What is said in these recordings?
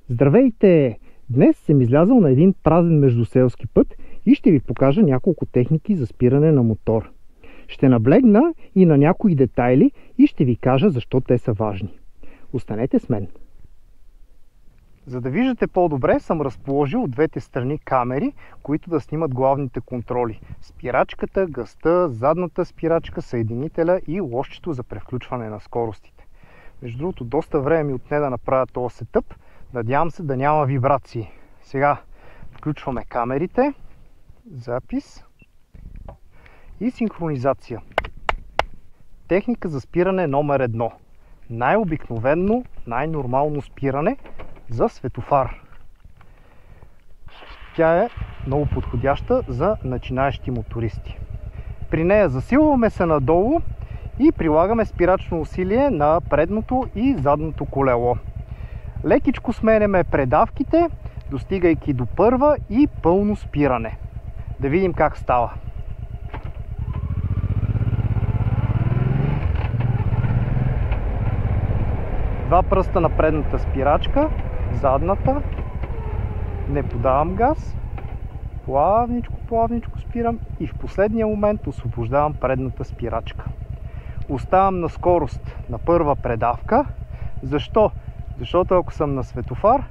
Здравейте! Днес съм излязъл на един празен междуселски път и ще ви покажа няколко техники за спиране на мотор. Ще наблегна и на някои детайли и ще ви кажа защо те са важни. Останете с мен! За да виждате по-добре, съм разположил от двете страни камери, които да снимат главните контроли. Спирачката, газта, задната спирачка, съединителя и лошчето за превключване на скоростите. Между другото, доста време ми отне да направя този сетъп. Надявам се да няма вибрации. Сега включваме камерите, запис и синхронизация. Техника за спиране номер 1. Най-обикновено, най-нормално спиране за светофар. Тя е много подходяща за начинаещи мотористи. При нея засилваме се надолу и прилагаме спирачно усилие на предното и задното колело. Лекичко сменяме предавките, достигайки до първа и пълно спиране. Да видим как става. Два пръста на предната спирачка, задната. Не подавам газ. Плавничко спирам и в последния момент освобождавам предната спирачка. Оставам на скорост на първа предавка. Защо? Защото ако съм на светофар,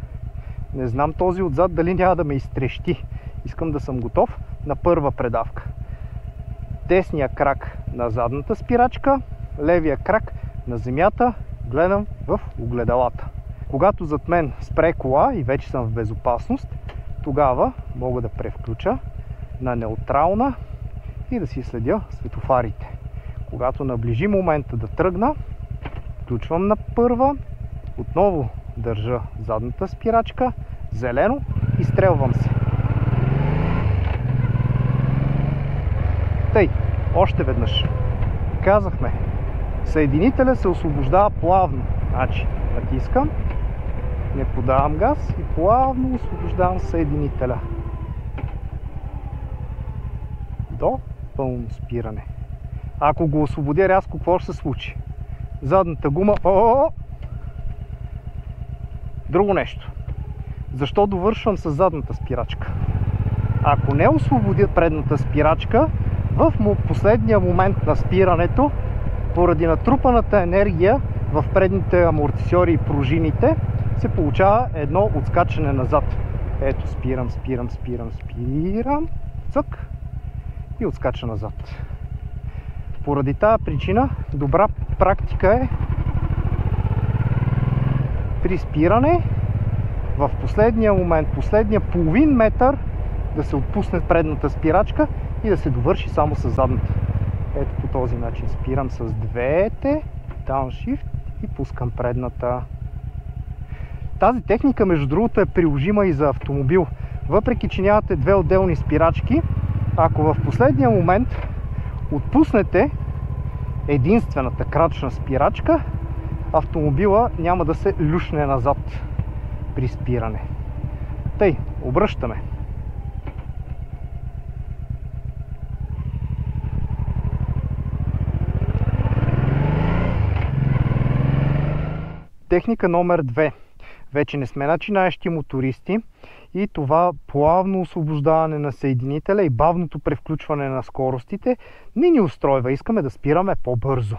не знам този отзад дали няма да ме изтрещи. Искам да съм готов на първа предавка. Десния крак на задната спирачка, левия крак на земята, гледам в огледалата. Когато зад мен спре кола и вече съм в безопасност, тогава мога да превключа на неутрална и да си следя светофарите. Когато наближи момента да тръгна, включвам на първа, отново държа задната спирачка, зелено, и стрелвам се. Тъй, още веднъж. Казахме, съединителя се освобождава плавно. Значи, натискам, не подавам газ и плавно освобождавам съединителя. До пълно спиране. Ако го освободя рязко, какво ще се случи? Задната гума... Друго нещо. Защо довършвам с задната спирачка? Ако не освободя предната спирачка, в последния момент на спирането, поради натрупаната енергия в предните амортисьори и пружините, се получава едно отскачане назад. Ето, спирам, цък и отскача назад. Поради тази причина, добра практика е при спиране в последния момент, последния половин метър да се отпусне предната спирачка и да се довърши само с задната. Ето по този начин спирам с двете, дауншифт и пускам предната. Тази техника, между другото, е приложима и за автомобил. Въпреки че нямате две отделни спирачки, ако в последния момент отпуснете единствената крачна спирачка, автомобила няма да се люшне назад при спиране. Тъй, обръщаме. Техника номер 2. Вече не сме начинаещи мотористи и това плавно освобождаване на съединителя и бавното превключване на скоростите не ни устройва. Искаме да спираме по-бързо.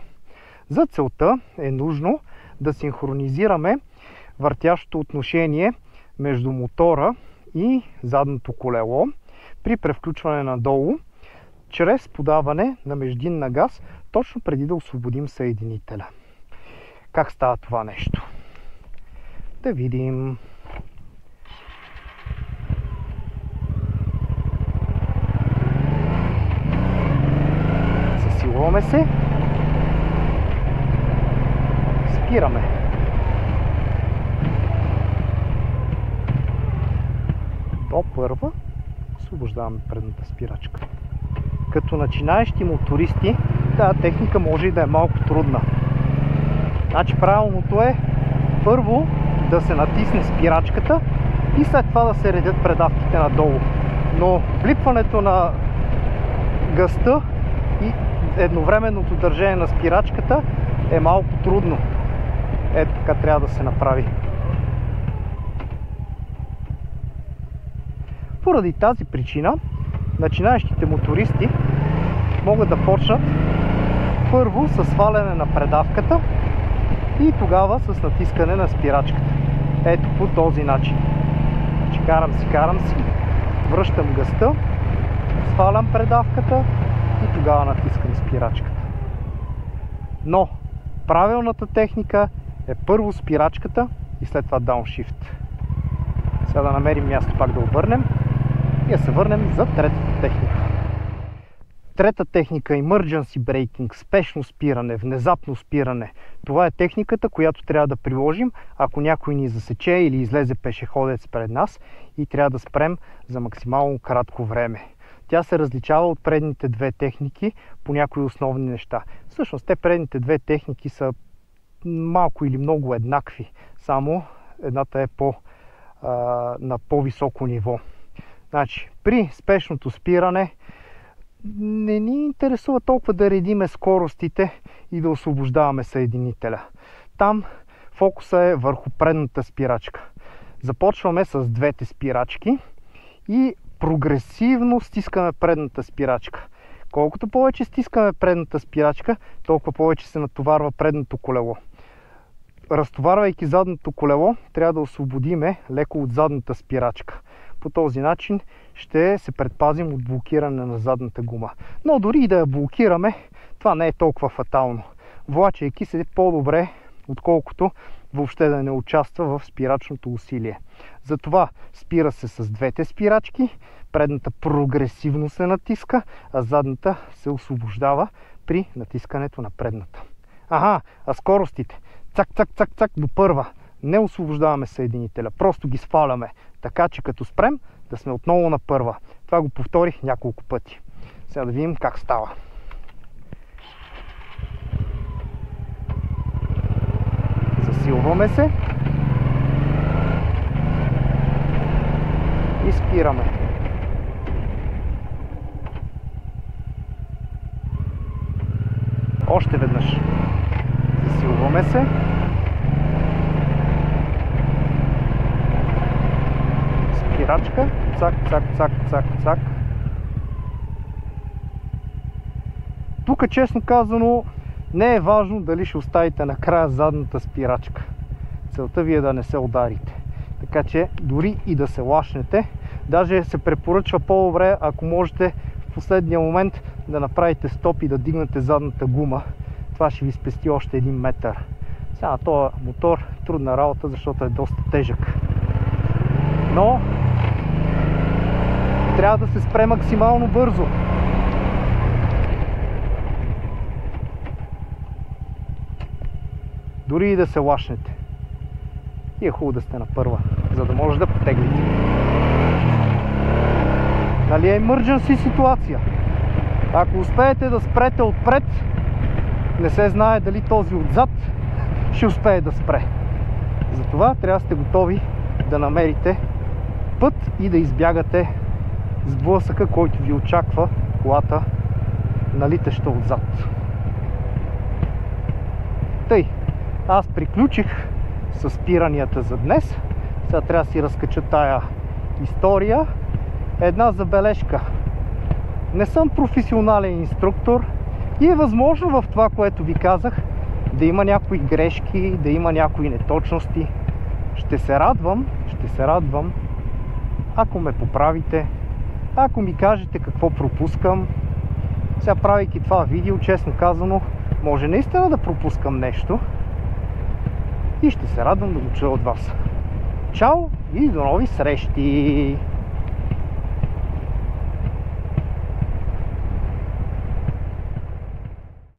За целта е нужно да синхронизираме въртящото отношение между мотора и задното колело при превключване надолу, чрез подаване на междинна газ, точно преди да освободим съединителя. Как става това нещо? Да видим. Засилваме се. Спираме. До първа освобождаваме предната спирачка. Като начинаещи мотористи, тази техника може и да е малко трудна. Значи правилното е първо да се натисне спирачката и след това да се редят предавките надолу. Но влипването на газта и едновременното държение на спирачката е малко трудно. Ето така трябва да се направи. Поради тази причина начинаещите мотористи могат да почнат първо с сваляне на предавката и тогава с натискане на спирачката. Ето по този начин. Карам си, връщам газта, свалям предавката и тогава натискам спирачката. Но правилната техника е първо спирачката и след това дауншифт. Сега да намерим място пак да обърнем и да се върнем за третата техника. Трета техника – emergency braking, спешно спиране, внезапно спиране. Това е техниката, която трябва да приложим, ако някой ни засече или излезе пешеходец пред нас и трябва да спрем за максимално кратко време. Тя се различава от предните две техники по някои основни неща. Всъщност, те предните две техники са малко или много еднакви, само едната е на по-високо ниво. Значи, при спешното спиране не ни интересува толкова да редиме скоростите и да освобождаваме съединителя. Там фокуса е върху предната спирачка. Започваме с двете спирачки и прогресивно стискаме предната спирачка. Колкото повече стискаме предната спирачка, толкова повече се натоварва предното колело. Разтоварвайки задното колело, трябва да освободиме леко от задната спирачка. По този начин ще се предпазим от блокиране на задната гума. Но дори и да я блокираме, това не е толкова фатално. Влачайки се по-добре, отколкото въобще да не участва в спирачното усилие. Затова спира се с двете спирачки, предната прогресивно се натиска, а задната се освобождава при натискането на предната. А скоростите. Цак, цак, цак, цак до първа. Не освобождаваме съединителя, просто ги сваляме, така че като спрем да сме отново на първа. Това го повторих няколко пъти. Сега да видим как става. Засилваме се и спираме. Още веднъж. Засилваме се. Спирачка. Цак, цак, цак, цак, цак. Тук, честно казано, не е важно дали ще оставите накрая задната спирачка. Целта ви е да не се ударите. Така че дори и да се лашнете, даже се препоръчва по-добре, ако можете в последния момент да направите стоп и да дигнете задната гума. Това ще ви спести още 1 метър. Сега на този мотор трудна работа, защото е доста тежък. Но трябва да се спре максимално бързо. Дори и да се лашнете. И е хубаво да сте на първа, за да може да потеглите. Нали е emergency ситуация? Ако успеете да спрете отпред, не се знае дали този отзад ще успее да спре. Затова трябва да сте готови да намерите път и да избягате сблъсъка, който ви очаква колата налитаща отзад. Тъй, аз приключих с спиранията за днес. Сега трябва да си разкача тая история. Една забележка. Не съм професионален инструктор и е възможно в това, което ви казах, да има някои грешки, да има някои неточности. Ще се радвам, ако ме поправите, ако ми кажете какво пропускам. Сега, правейки това видео, честно казано, може наистина да пропускам нещо и ще се радвам да го чуя от вас. Чао и до нови срещи!